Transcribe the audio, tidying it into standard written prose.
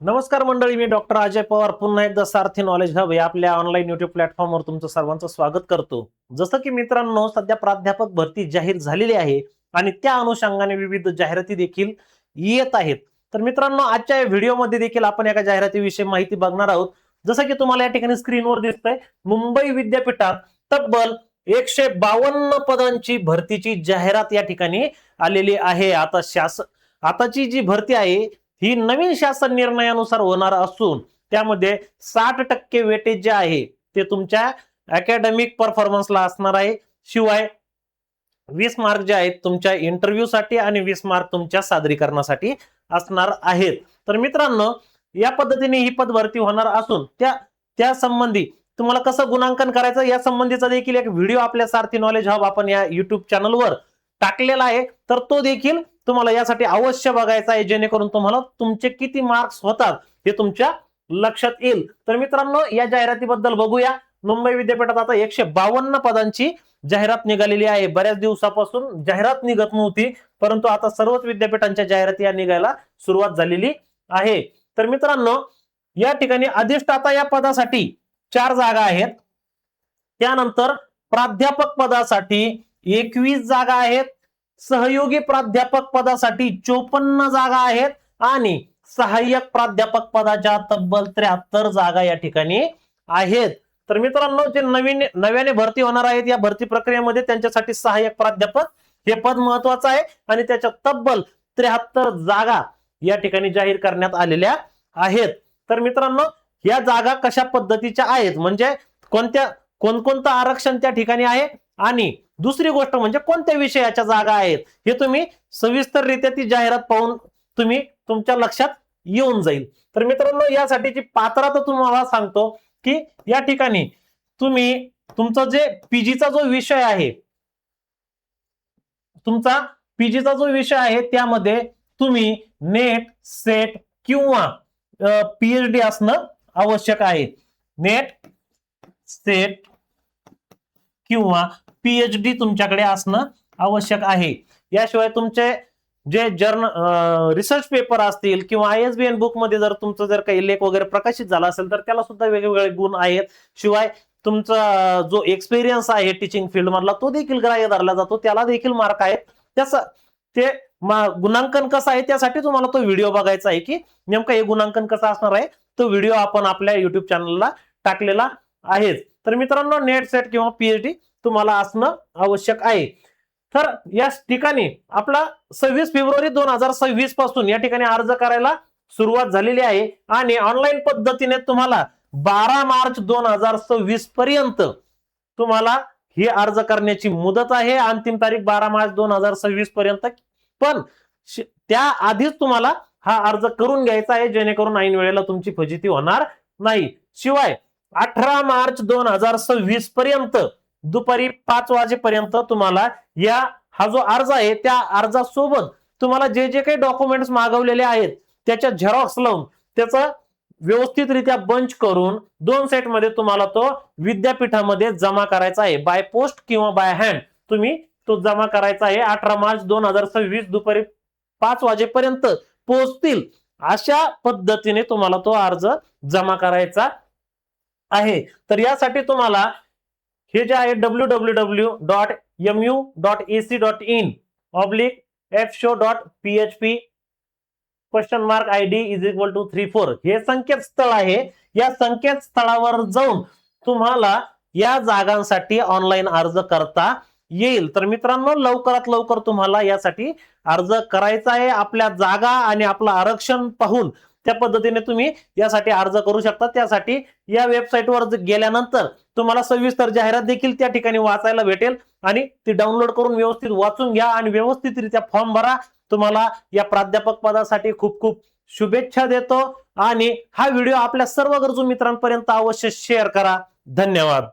नमस्कार मंडळी, मी डॉक्टर अजय पवार पुन्हा एकदा सारथी नॉलेज हब या आपल्या ऑनलाईन युट्यूब प्लॅटफॉर्मवर तुमचं सर्वांचं स्वागत करतो। जसं की मित्रांनो, सध्या प्राध्यापक भरती जाहीर झालेली आहे आणि त्या अनुषंगाने विविध जाहिराती देखील येत आहेत। तर मित्रांनो, आजच्या या व्हिडिओमध्ये देखील आपण एका जाहिरातीविषयी माहिती बघणार आहोत। जसं की तुम्हाला या ठिकाणी स्क्रीनवर दिसतंय, मुंबई विद्यापीठात तब्बल 152 पदांची भरतीची जाहिरात या ठिकाणी आलेली आहे। आताची जी भरती आहे ही नवीन शासन निर्णयानुसार होणार असून त्यामध्ये 60% वेटेज जे आहे ते तुमच्या अकॅडमिक परफॉर्मन्सला असणार आहे। शिवाय 20 मार्क जे आहेत तुमच्या इंटरव्ह्यू साठी आणि 20 मार्क तुमच्या सादरीकरणासाठी असणार आहेत। तर मित्रांनो, या पद्धतीने ही पद भरती होणार असून त्या संबंधी तुम्हाला कसं गुणांकन करायचं या संबंधीचा देखील एक व्हिडिओ आपल्या सारथी नॉलेज हब आपण या युट्यूब चॅनलवर टाकलेला आहे। तर तो देखील तुम्हाला यासाठी अवश्य बघायचा आहे, जेणेकरून तुम्हाला तुमचे किती मार्क्स होतात हे तुमच्या लक्षात येईल। तर मित्रांनो, या जाहिरातीबद्दल बघूया। मुंबई विद्यापीठात आता 152 पदांची जाहिरात निघालेली आहे। बऱ्याच दिवसापासून जाहिरात निघत नव्हती, परंतु आता सर्वच विद्यापीठांच्या जाहिराती या निघायला सुरुवात झालेली आहे। तर मित्रांनो, या ठिकाणी अधिष्ठाता या पदासाठी 4 जागा आहेत। त्यानंतर प्राध्यापक पदासाठी 21 जागा आहेत। सहयोगी प्राध्यापक पदासाठी 54 जागा आहेत आणि सहाय्यक प्राध्यापक पदाच्या तब्बल 73 जागा या ठिकाणी आहेत। तर मित्रांनो, जे नव्याने भरती होणार आहेत या भरती प्रक्रियेमध्ये त्यांच्यासाठी सहाय्यक प्राध्यापक हे पद महत्वाचं आहे आणि त्याच्या तब्बल 73 जागा या ठिकाणी जाहीर करण्यात आलेल्या आहेत। तर मित्रांनो, या जागा कशा पद्धतीच्या आहेत, म्हणजे कोणकोणतं आरक्षण त्या ठिकाणी आहे आणि दुसरी गोष्ट म्हणजे कोणत्या विषयाच्या जागा आहेत हे तुम्ही सविस्तररित्या ती जाहिरात पाहून तुमच्या लक्षात येऊन जाईल। तर मित्रांनो, यासाठीची पात्रता तुम्हाला सांगतो की या ठिकाणी तुमचा जे पीजीचा जो विषय आहे, त्यामध्ये तुम्ही नेट, सेट किंवा पीएचडी असणं आवश्यक आहे। नेट, सेट किंवा पीएचडी तुमच्याकडे असणं आवश्यक आहे। याशिवाय तुमचे जे रिसर्च पेपर असतील किंवा आयएसबीएन बुक मध्ये जर तुमचं जर काही लेख वगैरे प्रकाशित झाला असेल तर त्याला सुद्धा वेगवेगळे गुण आहेत। शिवाय तुमचा जो एक्सपिरियन्स आहे टीचिंग फील्ड मधला तो देखील ग्राह्य धरला जातो, त्याला देखील मार्क आहेत। गुणांकन कसं आहे त्यासाठी तुम्हाला तो व्हिडिओ बघायचा आहे की नेमकं हे गुणांकन कसं असणार आहे। तो व्हिडिओ आपण आपल्या युट्यूब चॅनलला टाकलेला आहे। तर मित्रांनो, नेट, सेट किंवा पीएचडी तुम्हाला असणं आवश्यक आहे। तर या ठिकाणी आपला 26 फेब्रुवारी 2026 पासून या ठिकाणी अर्ज करायला सुरुवात झालेली आहे आणि ऑनलाईन पद्धतीने तुम्हाला 12 मार्च 2026 पर्यंत तुम्हाला ही अर्ज करण्याची मुदत आहे। अंतिम तारीख 12 मार्च 2026 पर्यंत, पण त्या आधीच तुम्हाला हा अर्ज करून घ्यायचा आहे, जेणेकरून ऐन वेळेला तुमची फजिती होणार नाही। शिवाय 18 मार्च 2026 पर्यंत दुपारी 5 वाजेपर्यंत तुम्हाला हा जो अर्ज आहे त्या अर्जासोबत तुम्हाला जे जे काही डॉक्युमेंट्स मागवलेले आहेत त्याच्या झेरॉक्स लावून त्याचं व्यवस्थितरित्या बंच करून 2 सेट मध्ये तुम्हाला तो विद्यापीठामध्ये जमा करायचा आहे। बाय पोस्ट किंवा बाय हँड तुम्ही तो जमा करायचा आहे। 18 मार्च 2026 दुपारी 5 वाजेपर्यंत पोहोचतील अशा पद्धतीने तुम्हाला तो अर्ज जमा करायचा आहे। तर यासाठी तुम्हाला हे जे आहे www.mu.ac.in/fshow.php?id=34 हे संकेतस्थळ आहे। या संकेतस्थळावर जाऊन तुम्हाला या जागांसाठी ऑनलाईन अर्ज करता येईल। तर मित्रांनो, लवकरात लवकर तुम्हाला यासाठी अर्ज करायचा आहे। आपल्या जागा आणि आपलं आरक्षण पाहून त्या पद्धतीने तुम्ही यासाठी अर्ज करू शकता। त्यासाठी या वेबसाईटवर गेल्यानंतर तुम्हाला सविस्तर जाहिरात देखील त्या ठिकाणी वाचायला भेटेल आणि ती डाउनलोड करून व्यवस्थित वाचून घ्या आणि व्यवस्थितरित्या फॉर्म भरा। तुम्हाला या प्राध्यापक पदासाठी खूप खूप शुभेच्छा देतो आणि हा व्हिडिओ आपल्या सर्व गरजू मित्रांपर्यंत अवश्य शेअर करा। धन्यवाद।